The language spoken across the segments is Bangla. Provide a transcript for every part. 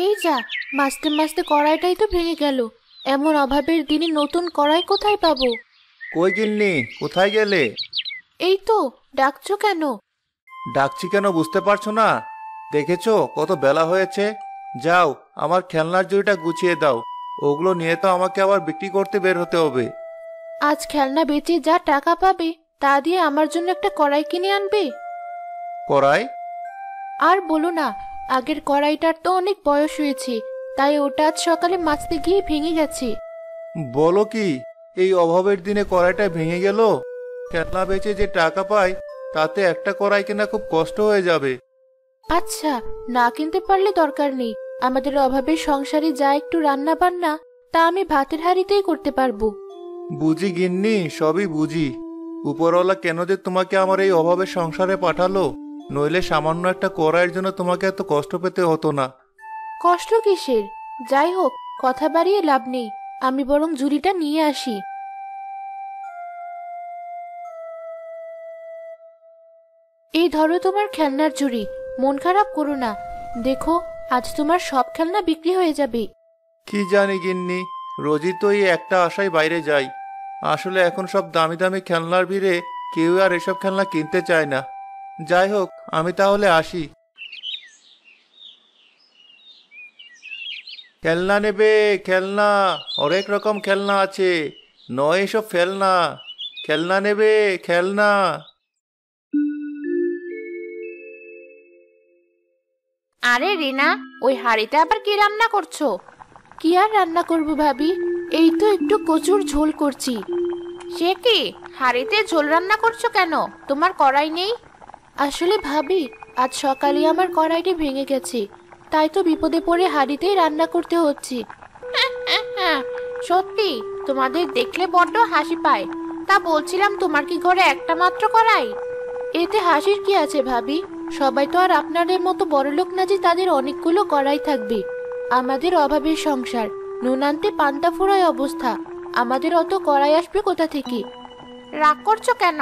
এই যা, মাঝতে মাঝতে কড়াইটাই তো ভেঙে গেল। এমন অভাবের দিনে নতুন কড়াই কোথায় পাবো? কই গিন্নি, কোথায় গেলে? এই তো, ডাকছো কেন? ডাকছি কেন বুঝতে পারছো না? দেখেছো কত বেলা হয়েছে। যাও, আমার খেলনার ঝুড়িটা গুছিয়ে দাও। ওগুলো নিয়ে তো আমাকে আবার বিক্রি করতে বের হতে হবে। আজ খেলনা বেচে যা টাকা পাবে তা দিয়ে আমার জন্য একটা কড়াই কিনে আনবে? কড়াই? আর বলো না, আগের কড়াইটার তো অনেক বয়স হয়েছে, তাই ওটা আজ সকালে মাজতে গিয়ে ভেঙে গেছে। বলো কি, এই অভাবের দিনে কড়াইটা ভেঙে গেল? খেলনা বেচে যে টাকা পাই তাতে একটা কড়াই কেনা খুব কষ্ট হয়ে যাবে। আচ্ছা, না কিনতে পারলে দরকার নেই। আমাদের অভাবের সংসারে যা একটু রান্না বান্না তা আমি ভাতের হাঁড়িতেই করতে পারবো। বুঝি গিন্নি, সবই বুঝি। উপরওয়ালা কেন যে তোমাকে আমার এই অভাবের সংসারে পাঠালো, নইলে সামান্য একটা কড়াইয়ের জন্য তোমাকে এত কষ্ট পেতে হতো না। কষ্ট কিসের? যাই হোক, কথা বাড়িয়ে লাভ নেই। আমি বরং ঝুড়িটা নিয়ে আসি। এই ধরো তোমার খেলনার ঝুড়ি। মন খারাপ করো না, দেখো আজ তোমার সব খেলনা বিক্রি হয়ে যাবে। কি জানি গিন্নি, রোজই তো এই একটা আশায় বাইরে যাই। আসলে এখন সব দামি দামি খেলনার ভিড়ে কেউ আর এসব খেলনা কিনতে চায় না। যাই হোক, আমি তাহলে আসি। খেলনা নেবে? খেলনা অনেক রকম খেলনা আছে, নয় এসব ফেলনা। খেলনা নেবে? খেলনা। আরে রিনা, ওই হাঁড়িতে আবার কি রান্না করছো? কি আর রান্না করবো ভাবি, এই তো একটু কচুর ঝোল করছি। সে কি, হাঁড়িতে ঝোল রান্না করছো কেন? তোমার কড়াই নেই? আসলে ভাবি, আজ সকালে আমার কড়াইটি ভেঙে গেছে, তাই তো বিপদে পড়ে হাঁড়িতেই রান্না করতে হচ্ছে। সত্যি, তোমাদের দেখলে বড্ড হাসি পায়। তা বলছিলাম, তোমার কি ঘরে একটা মাত্র কড়াই? এতে হাসির কি আছে ভাবি? সবাই তো আর আপনাদের মতো বড়লোক না যে তাদের অনেকগুলো কড়াই থাকবে। আমাদের অভাবের সংসার, নুন আনতে পান্তা ফুরায় অবস্থা। আমাদের অত কড়াই আসবে কোথা থেকে? রাগ করছো কেন?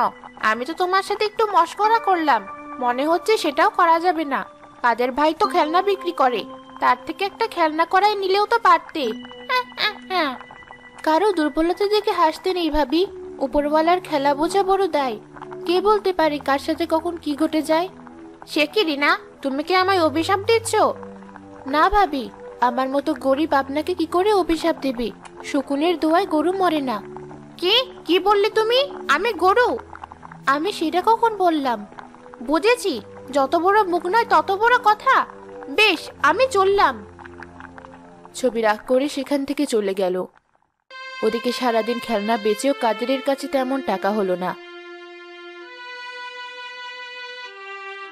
আমি তো তোমার সাথে একটু মশকরা করলাম। মনে হচ্ছে সেটাও করা যাবে না। কাদের ভাই তো খেলনা বিক্রি করে, তার থেকে একটা খেলনা কড়াই নিলেও তো পারতে। কারো দুর্বলতা দেখে হাসতে নেই ভাবি। উপরওয়ালার খেলা বোঝা বড় দায়। কে বলতে পারে কার সাথে কখন কি ঘটে যায়? সে কি রিনা, তুমি কি আমায় অভিশাপ দিচ্ছ? না ভাবি, আমার মতো গরিব আপনাকে কি করে অভিশাপ দেবে? শকুনের দোয়ায় গরু মরে না। কি কি বললে তুমি? আমি গরু? আমি সেটা কখন বললাম? বুঝেছি, যত বড় মুখ নয় তত বড় কথা। বেশ, আমি চললাম। ছবি রাগ করে সেখান থেকে চলে গেল। ওদিকে সারাদিন খেলনা বেচেও কাদেরের কাছে তেমন টাকা হলো না।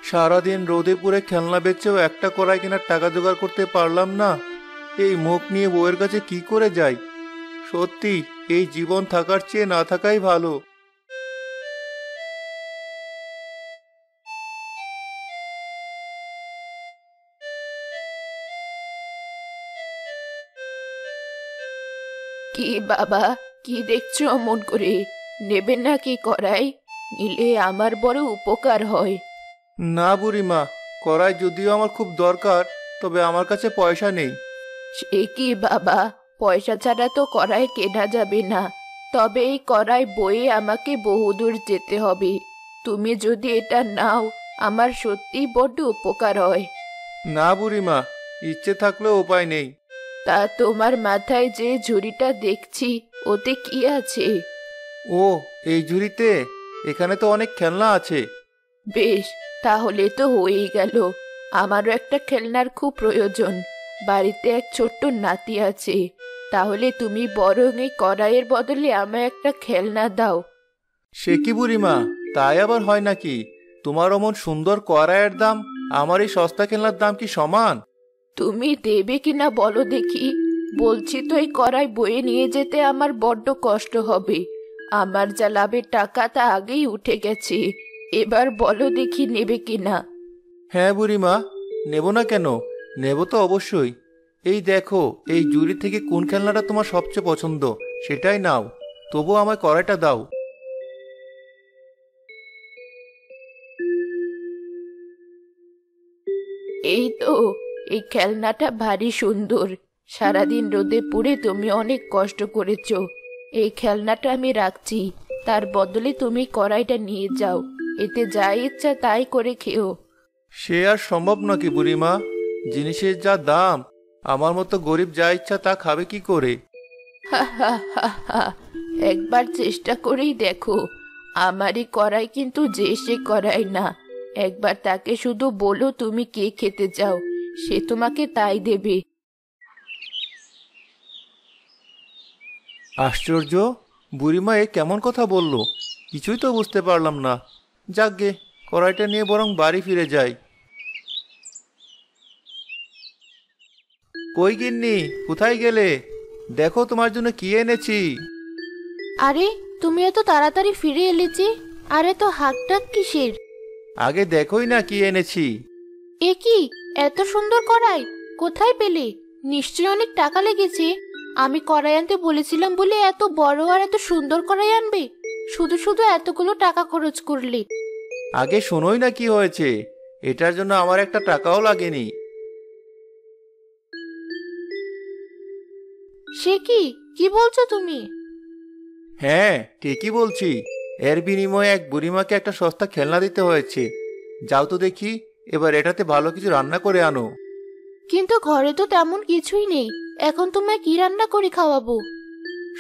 সারাদিন রোদে পুড়ে খেলনা বেচেও একটা কড়াই কেনার টাকা জোগাড় করতে পারলাম না। এই মুখ নিয়ে বউয়ের কাছে কি করে যাই? সত্যি, এই জীবন থাকার চেয়ে না থাকাই ভালো। কি বাবা, কি দেখছো অমন করে? নেবেন নাকি কড়াই? নিলে আমার বড় উপকার হয়। না বুড়িমা, কড়াই যদিও আমার খুব দরকার, তবে আমার কাছে পয়সা নেই। সে কি বাবা, পয়সা ছাড়া তো কড়াই কেনা যাবে না। তবে এই কড়াই বয়ে আমাকে বহুদূর যেতে হবে। তুমি যদি এটা নাও, আমার সত্যি বড্ড উপকার হয়। না বুড়িমা, ইচ্ছে থাকলেও উপায় নেই। তা তোমার মাথায় যে ঝুড়িটা দেখছি, ওতে কি আছে? ও, এই ঝুড়িতে? এখানে তো অনেক খেলনা আছে। বেশ, তাহলে তো হয়েই গেল। আমারও একটা খেলনার খুব প্রয়োজন। বাড়িতে এক ছোট্ট নাতি আছে। তাহলে তুমি বরং এই কড়াইয়ের বদলে আমায় একটা খেলনা দাও। সে কি বুড়িমা, তাই আবার হয় নাকি? তোমার অমন সুন্দর কড়াইয়ের দাম আমার এই সস্তা খেলনার দাম কি সমান? তুমি দেবে কিনা বলো দেখি। বলছি তো, এই কড়াই বয়ে নিয়ে যেতে আমার বড্ড কষ্ট হবে। আমার যা লাভের টাকা তা আগেই উঠে গেছে। এবার বলো দেখি নেবে কিনা। হ্যাঁ বুড়িমা, নেব না কেন? নেব তো অবশ্যই। এই দেখো, এই ঝুড়ি থেকে কোন খেলনাটা তোমার সবচেয়ে পছন্দ সেটাই নাও। তবু আমায় কড়াইটা দাও। এই তো, এই খেলনাটা ভারী সুন্দর। সারাদিন রোদে পুড়ে তুমি অনেক কষ্ট করেছো। এই খেলনাটা আমি রাখছি, তার বদলে তুমি কড়াইটা নিয়ে যাও। এতে যা ইচ্ছা তাই করে খেও। সে আর সম্ভব নাকি বুড়িমা? জিনিসের যা দাম, আমার মতো গরিব যা ইচ্ছা তা খাবে কি করে? হা হা হা হা। একবার চেষ্টা করেই দেখো। আমারই কড়াই কিন্তু যে সে কড়াই না। একবার তাকে শুধু বলো তুমি কে খেতে চাও, সে তোমাকে তাই দেবে। আশ্চর্য, বুড়িমা এ কেমন কথা বলল? কিছুই তো বুঝতে পারলাম না। যাকগে, কড়াইটা নিয়ে বরং বাড়ি ফিরে যাই। কই গিন্নি, কোথায় গেলে? দেখো তোমার জন্য কি এনেছি। আরে, তুমি এত তাড়াতাড়ি ফিরে এলে যে? আরে তো হাকডাক কিসের? আগে দেখোই না কি এনেছি। এ কি, এত সুন্দর কড়াই কোথায় পেলে? নিশ্চয়ই অনেক টাকা লেগেছে। আমি কড়াই আনতে বলেছিলাম বলে এত বড় আর এত সুন্দর কড়াই আনবে? শুধু শুধু এতগুলো টাকা খরচ করলে। আগে শোনোই না কি হয়েছে। এটার জন্য আমার একটা টাকাও লাগেনি। সে কি, কি বলছো তুমি? হ্যাঁ, ঠিকই বলছি। এর বিনিময়ে এক বুড়িমাকে একটা সস্তা খেলনা দিতে হয়েছে। যাও তো দেখি, এবার এটাতে ভালো কিছু রান্না করে আনো। কিন্তু ঘরে তো তেমন কিছুই নেই। এখন তোমায় কি রান্না করে খাওয়াবো?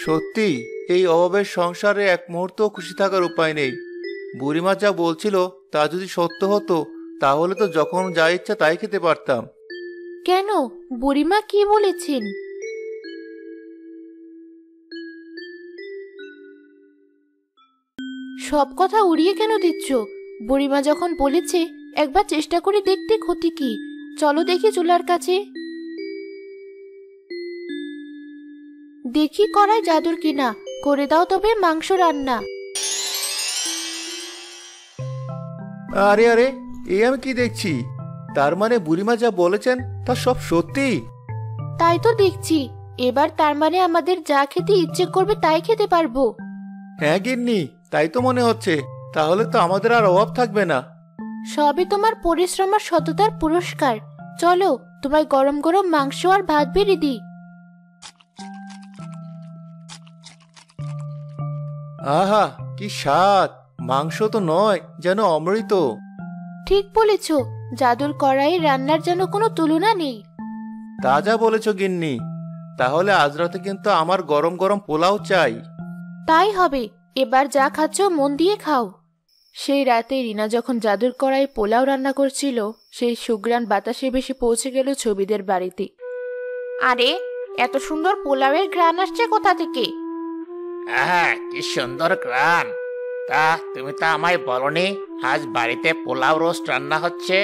সত্যি, এই অভাবের সংসারে এক মুহূর্ত খুশি থাকার উপায় নেই। বুড়িমা যা বলছিল তা যদি সত্য হতো, তাহলে তো যখন যা ইচ্ছা তাই খেতে পারতাম। কেন, বুড়িমা কি বলেছেন? সব কথা উড়িয়ে কেন দিচ্ছ? বুড়িমা যখন বলেছে একবার চেষ্টা করে দেখতে ক্ষতি কি? চলো দেখি চুলার কাছে। দেখি কড়াই জাদুর কিনা, করে দাও তবে মাংস রান্না। আরে আরে, এই আমি কি দেখছি? তার মানে বুড়িমা যা বলেছেন তা সব সত্যি? তাই তো দেখছি। এবার তার মানে আমাদের যা খেতে ইচ্ছে করবে তাই খেতে পারবো। হ্যাঁ গিন্নি, তাই তো মনে হচ্ছে। তাহলে তো আমাদের আর অভাব থাকবে না। সবই তোমার পরিশ্রম আর সততার পুরস্কার। চলো, তোমায় গরম গরম মাংস আর ভাত বেড়ে দিই। আহা, কি স্বাদ! মাংস তো নয়, যেন অমৃত। ঠিক বলেছ, জাদুর কড়াইয়ে রান্নার যেন কোনো তুলনা নেই। তা যা বলেছ গিন্নি। তাহলে আজ রাতে কিন্তু আমার গরম গরম পোলাও চাই। তাই হবে, এবার যা খাচ্ছ মন দিয়ে খাও। সেই রাতে রিনা যখন জাদুর কড়াইয়ে পোলাও রান্না করছিল, সেই সুঘ্রাণ বাতাসে ভেসে পৌঁছে গেল ছবিদের বাড়িতে। আরে, এত সুন্দর পোলাওয়ের ঘ্রাণ আসছে কোথা থেকে? হ্যাঁ, কি সুন্দর গ্রান! তা তুমি তো আমায় বলনি আজ বাড়িতে পোলাও রোস্ট রান্না হচ্ছে?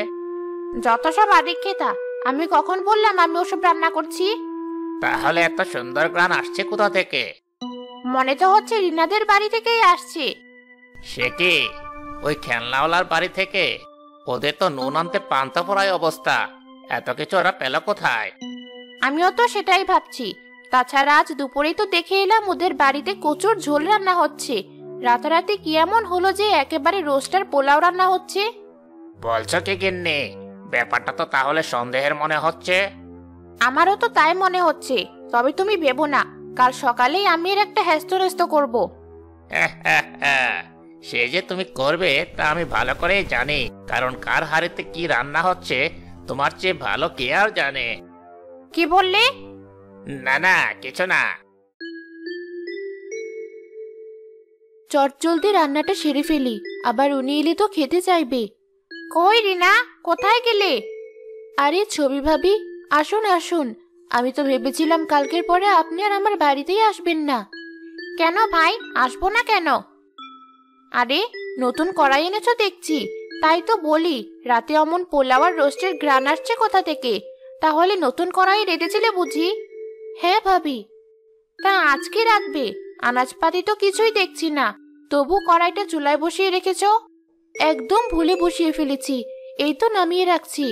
যত সব আদিক্ষেতা, আমি কখন বললাম আমি ওসব রান্না করছি? তাহলে এত সুন্দর গ্রান আসছে কোথা থেকে? মনে তো হচ্ছে রিনাদের বাড়ি থেকেই আসছে। সে কি, ওই খেলনাওয়ালার বাড়ি থেকে? ওদের তো নুন আনতে পান্তা ফোড়াই অবস্থা। এত কিছু ওরা পেল কোথায়? আমিও তো সেটাই ভাবছি। তাছাড়া আজ দুপুরেই তো দেখে এলাম ওদের বাড়িতে কচুর ঝোল রান্না হচ্ছে। রাতারাতি কি এমন হলো যে একেবারে রোস্টার পোলাও রান্না হচ্ছে? বলছো কি গিন্নি? ব্যাপারটা তো তাহলে সন্দেহের মনে হচ্ছে। আমারও তো তাই মনে হচ্ছে। তবে তুমি ভেবো না, কাল সকালেই আমি এর একটা হ্যাস্ত করব। সে যে তুমি করবে তা আমি ভালো করেই জানি, কারণ কার হাড়িতে কি রান্না হচ্ছে তোমার চেয়ে ভালো কে আর জানে। কি বললে? না না, কিছু না। চটজলদি রান্নাটা সেরে ফেলি, আবার উনি এলে তো খেতে চাইবে। কই রিনা, কোথায় গেলে? আরে ছবি ভাবি, আসুন আসুন। আমি তো ভেবেছিলাম কালকের পরে আপনি আর আমার বাড়িতেই আসবেন না। কেন ভাই, আসবো না কেন? আরে, নতুন কড়াই এনেছো দেখছি। তাই তো বলি, রাতে অমন পোলাও আর রোস্টের ঘ্রাণ আসছে কোথা থেকে? তাহলে নতুন কড়াই রেঁধেছিলে বুঝি? হ্যাঁ ভাবি। তা আজকে রাখবে? আনাজপাতি তো কিছুই দেখছি না, তবু কড়াইটা চুলায় বসিয়ে রেখেছো। একদম ভুলে বসিয়ে ফেলেছি, এই তো নামিয়ে রাখছি।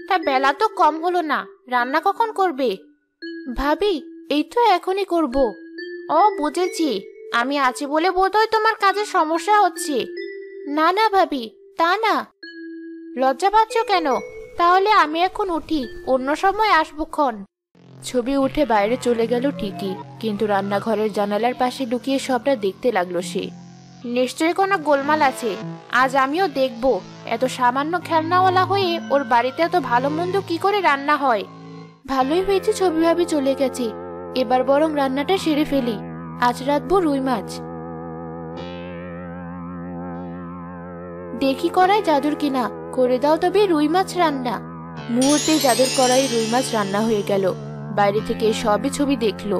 তা বেলা তো কম হলো না, রান্না কখন করবে? ভাবি, এই তো এখনই করব। ও বুঝেছি, আমি আছি বলে বোধহয় তোমার কাজে সমস্যা হচ্ছে। না না ভাবি, তা না। লজ্জা পাচ্ছ কেন? তাহলে আমি এখন উঠি, অন্য সময় আসবক্ষণ। ছবি উঠে বাইরে চলে গেল ঠিকই, কিন্তু রান্নাঘরের জানালার পাশে লুকিয়ে সবটা দেখতে লাগলো সে। নিশ্চয়ই কোনো গোলমাল আছে, আজ আমিও দেখব এত সামান্য খেলনাওয়ালা হয়ে ওর বাড়িতে এত ভালো মন্দ কি করে রান্না হয়। ভালোই হয়েছে ছবি ভাবি চলে গেছে, এবার বরং রান্নাটা সেরে ফেলি। আজ রাঁধবো রুই মাছ। দেখি কড়াই জাদুর কিনা, করে দাও তবে রুই মাছ রান্না। মুহূর্তে জাদুর কড়াই রুই মাছ রান্না হয়ে গেল। বাইরে থেকে সবই ছবি দেখলো।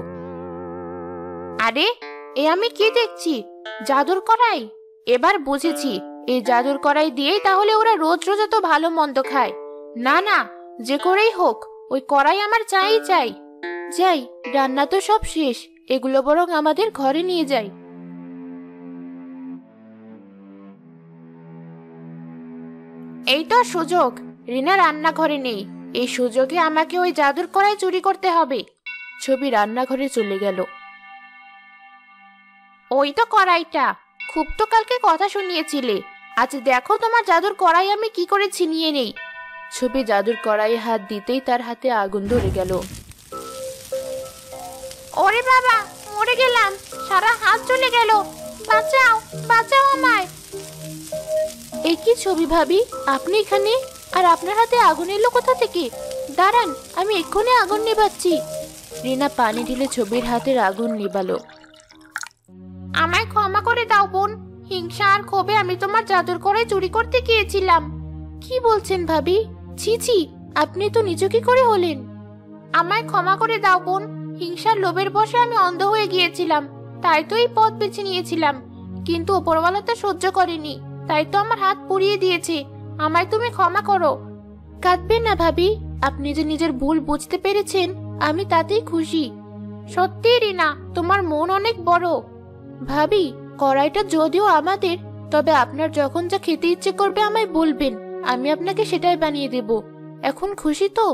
আরে, এ আমি কি দেখছি? জাদুর কড়াই! এবার বুঝেছি, এই জাদুর কড়াই দিয়েই তাহলে ওরা রোজ রোজ এত ভালো মন্দ খায়। না না, যে করেই হোক ওই কড়াই আমার চাই চাই। যাই, রান্না তো সব শেষ, এগুলো বরং আমাদের ঘরে নিয়ে যাই। এই তো সুযোগ, রিনা রান্নাঘরে নেই, এই সুযোগে আমাকে ওই জাদুর কড়াই চুরি করতে হবে। ছবি রান্নাঘরে চলে গেল। ওই তো কড়াইটা, খুব তো কালকে কথা শুনিয়েছিলে, আজ দেখো তোমার জাদুর কড়াই আমি কি করে ছিনিয়ে নেই। ছবি জাদুর কড়াইয়ে হাত দিতেই তার হাতে আগুন ধরে গেল। ওরে বাবা, মরে গেলাম, সারা হাত চলে গেল, বাঁচাও বাঁচাও আমায়। এ কি ছবি ভাবি, আপনি এখানে? আর আপনার হাতে আগুন এলো কোথা থেকে? দাঁড়ান, আমি এক্ষুনি আগুন নেভাচ্ছি। রিনা পানি ঢেলে ছবির হাতের আগুন নেভালো। আমায় ক্ষমা করে দাও বোন, হিংসা আর ক্ষোভে আমি তোমার জাদুর কড়াই চুরি করতে গিয়েছিলাম। কি বলছেন ভাবি? ছি ছি, আপনি তো নিচু কি করে হলেন? আমায় ক্ষমা করে দাও বোন, হিংসার লোভের বশে আমি অন্ধ হয়ে গিয়েছিলাম, তাই তো এই পথ বেছে নিয়েছিলাম। কিন্তু উপরওয়ালা তো সহ্য করেনি, তাই তো আমার হাত পুড়িয়ে দিয়েছে। আমায় তুমি ক্ষমা করো। কাঁদবেন না ভাবি, আপনি যে নিজের ভুল বুঝতে পেরেছেন, আমি তাতেই খুশি। সত্যি রিনা, তোমার মন অনেক বড়। ভাবি, কড়াইটা যদিও আমাদের, তবে আপনার যখন যা খেতে ইচ্ছে করবে আমায় বলবেন, আমি আপনাকে সেটাই বানিয়ে দেব। এখন খুশি তো?